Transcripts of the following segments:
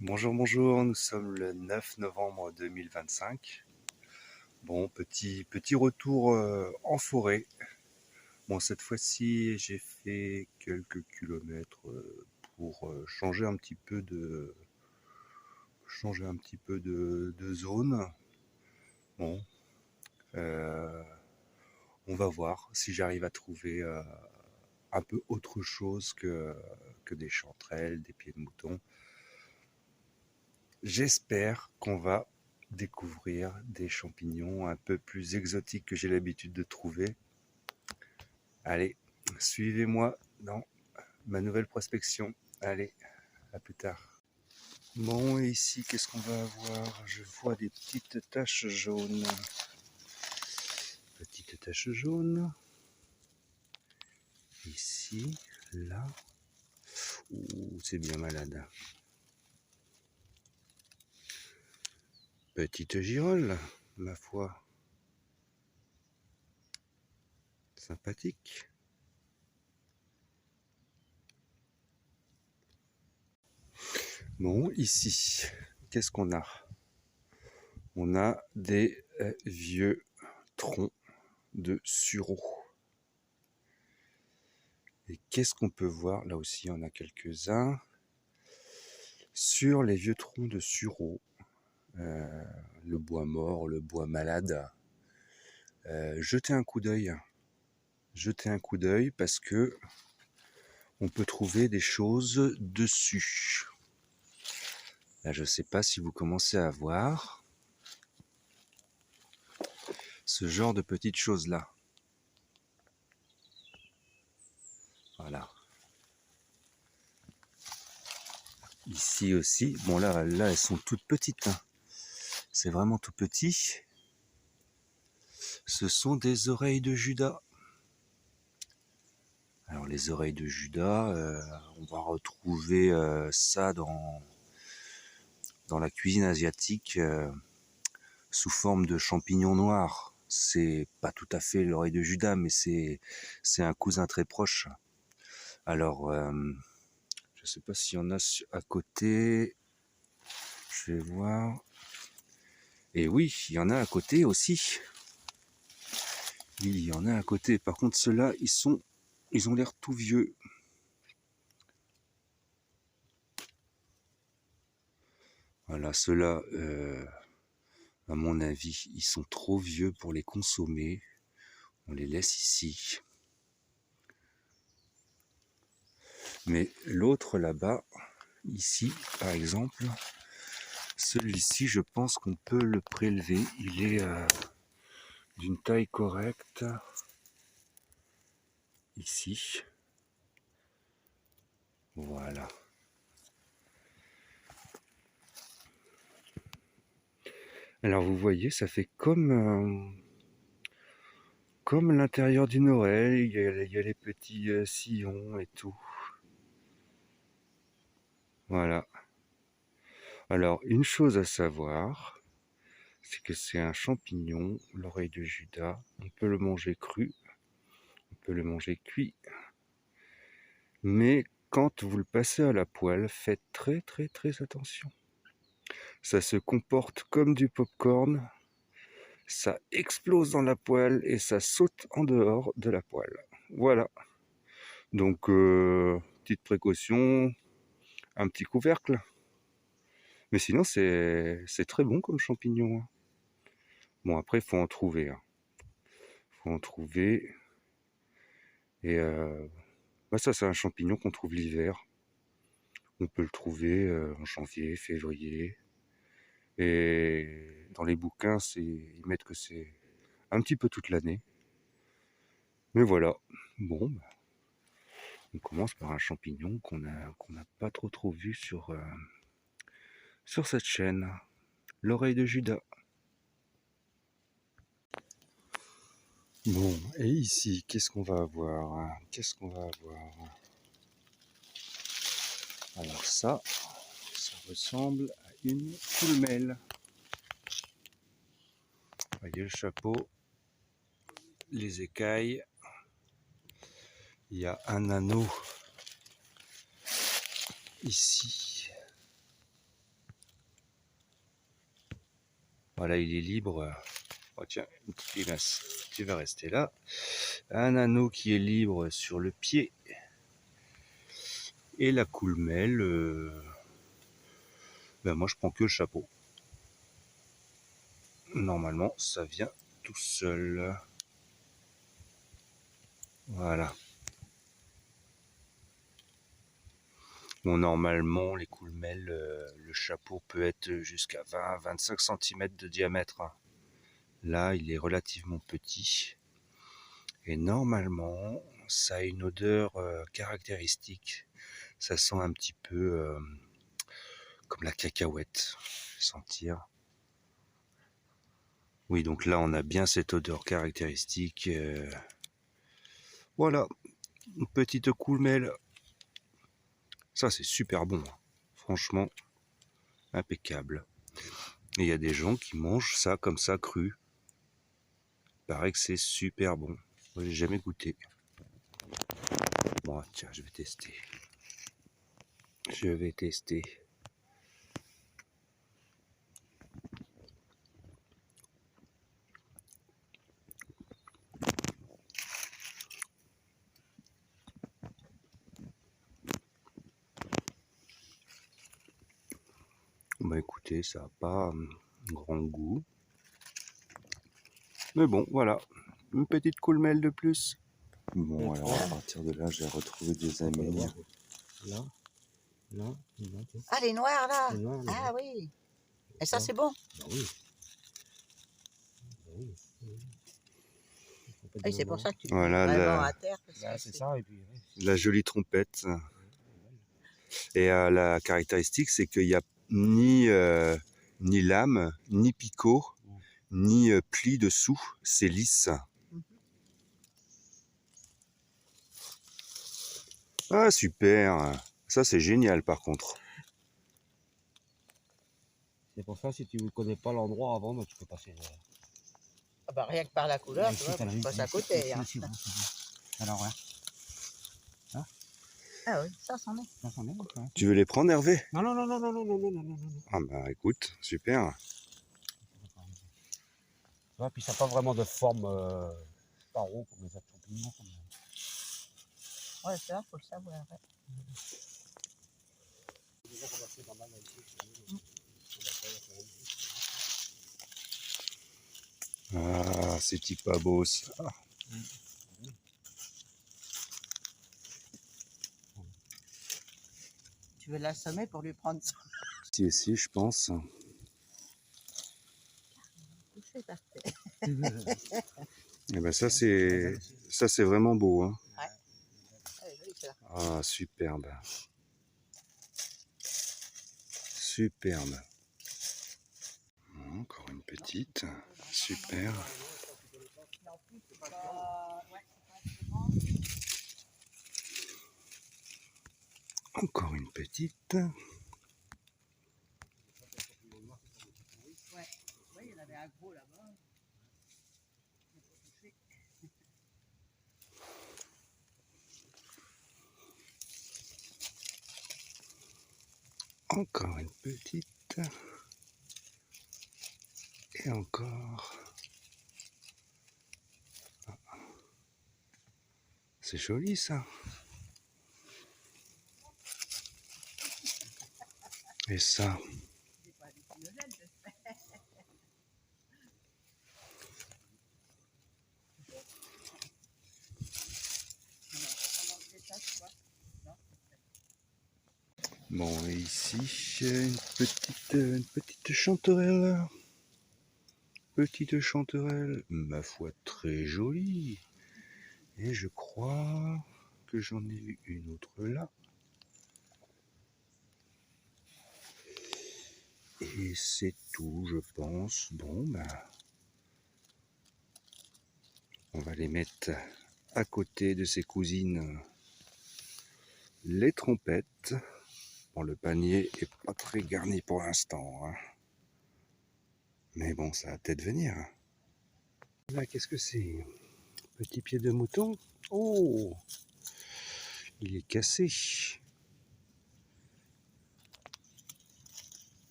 Bonjour, bonjour, nous sommes le 9 novembre 2025. Bon, petit retour en forêt. Bon, cette fois-ci, j'ai fait quelques kilomètres pour changer un petit peu de zone. Bon, euh, on va voir si j'arrive à trouver un peu autre chose que des chanterelles, des pieds de mouton. J'espère qu'on va découvrir des champignons un peu plus exotiques que j'ai l'habitude de trouver. Allez, suivez-moi dans ma nouvelle prospection. Allez, à plus tard. Bon, et ici, qu'est-ce qu'on va avoir? Je vois des petites taches jaunes. Petites taches jaunes. Ici, là. Ouh, c'est bien malade. Petite girole, ma foi. Sympathique. Bon, ici, qu'est-ce qu'on a? On a des vieux troncs de sureau. Et qu'est-ce qu'on peut voir? Là aussi, on a quelques-uns. Sur les vieux troncs de sureau, le bois mort, le bois malade, jetez un coup d'œil. Jetez un coup d'œil parce que on peut trouver des choses dessus. Là, je ne sais pas si vous commencez à voir ce genre de petites choses-là. Voilà. Ici aussi, bon là elles sont toutes petites. Hein. C'est vraiment tout petit. Ce sont des oreilles de Judas. Alors les oreilles de Judas, on va retrouver ça dans la cuisine asiatique sous forme de champignons noirs. C'est pas tout à fait l'oreille de Judas, mais c'est un cousin très proche. Alors, je sais pas s'il y en a à côté. Je vais voir. Et oui, il y en a à côté aussi. Il y en a à côté. Par contre, ceux-là, ils ont l'air tout vieux. Voilà, ceux-là, à mon avis, ils sont trop vieux pour les consommer. On les laisse ici. Mais l'autre là-bas, ici, par exemple, celui-ci, je pense qu'on peut le prélever. Il est d'une taille correcte. Ici. Voilà. Alors vous voyez, ça fait comme l'intérieur d'une oreille. Il y a les petits sillons et tout. Voilà. Alors, une chose à savoir, c'est que c'est un champignon, l'oreille de Judas. On peut le manger cru, on peut le manger cuit. Mais quand vous le passez à la poêle, faites très très très attention. Ça se comporte comme du popcorn, ça explose dans la poêle et ça saute en dehors de la poêle. Voilà. Donc, petite précaution, un petit couvercle. Mais sinon, c'est très bon comme champignon. Bon, après, il faut en trouver. Faut en trouver. Et ça, c'est un champignon qu'on trouve l'hiver. On peut le trouver en janvier, février. Et dans les bouquins, ils mettent que c'est un petit peu toute l'année. Mais voilà. Bon, on commence par un champignon qu'on n'a pas trop vu sur cette chaîne. L'oreille de Judas. Bon, et ici, qu'est-ce qu'on va avoir? Qu'est-ce qu'on va avoir? Alors ça ressemble à une coulmelle. Voyez le chapeau, les écailles. Il y a un anneau ici. Voilà, il est libre. Oh tiens, une petite limace, tu vas rester là. Un anneau qui est libre sur le pied. Et la coulmelle, ben moi je prends que le chapeau. Normalement, ça vient tout seul. Voilà. Bon, normalement, les coulmelles, le chapeau peut être jusqu'à 20-25 cm de diamètre. Là, il est relativement petit. Et normalement, ça a une odeur caractéristique. Ça sent un petit peu comme la cacahuète. Sentir. Oui, donc là, on a bien cette odeur caractéristique. Voilà, une petite coulmelle. Ça, c'est super bon. Franchement, impeccable. Et il y a des gens qui mangent ça comme ça, cru. Il paraît que c'est super bon. Moi, j'ai jamais goûté. Bon, tiens, je vais tester. Je vais tester. Bah écoutez, ça n'a pas grand goût. Mais bon, voilà. Une petite coulmelle de plus. Bon, alors à partir de là, j'ai retrouvé des amis. Là, là, là. Ah, les noirs là. Les noirs, là. Ah oui. Et ça, c'est bon. Bah oui. Bah oui. Et c'est pour ça que tu Voilà, mets vraiment la- à terre. parce que Là, c'est ça, et puis. Ouais. La jolie trompette. Et la caractéristique, c'est qu'il n'y a ni lame, ni picot, ni pli dessous. C'est lisse. Ah, super. Ça, c'est génial, par contre. C'est pour ça, si tu ne connais pas l'endroit avant, bah, tu peux passer. Ah bah, rien que par la couleur, tu vois, je passe à côté. Hein. Alors, ouais. Ah oui, ça s'en est. Ça s'en est, ouais. Tu veux les prendre, Hervé? Non, non, non, non, non, non, non, non, non, non, non. Ah bah écoute, super. Ouais, puis ça n'a pas vraiment de forme pas rond comme les autres champignons. Ouais, c'est là, faut le savoir. Ouais. Ah, c'est petit pas beau, ça. Tu veux l'assommer pour lui prendre son Ici, je pense. toucher par terre. Et ben ça, c'est vraiment beau, hein. Ouais. Ouais, joli, ça. Ah, superbe. Superbe. Encore une petite. Super. Encore une petite. Ouais, il y en avait un gros là-bas. Encore une petite. Et encore. C'est joli, ça. Et ça. Bon, et ici, une petite chanterelle. Petite chanterelle, ma foi, très jolie. Et je crois que j'en ai vu une autre là. Et c'est tout, je pense. Bon, ben, on va les mettre à côté de ses cousines, les trompettes. Bon, le panier est pas très garni pour l'instant, hein. Mais bon, ça va peut-être venir. Là, qu'est-ce que c'est? Petit pied de mouton. Oh, il est cassé.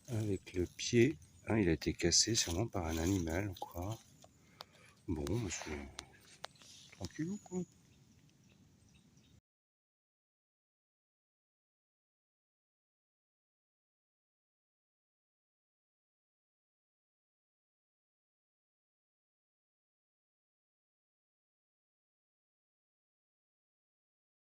avec le pied. Hein, il a été cassé sûrement par un animal ou quoi. Bon, c'est tranquillou quoi.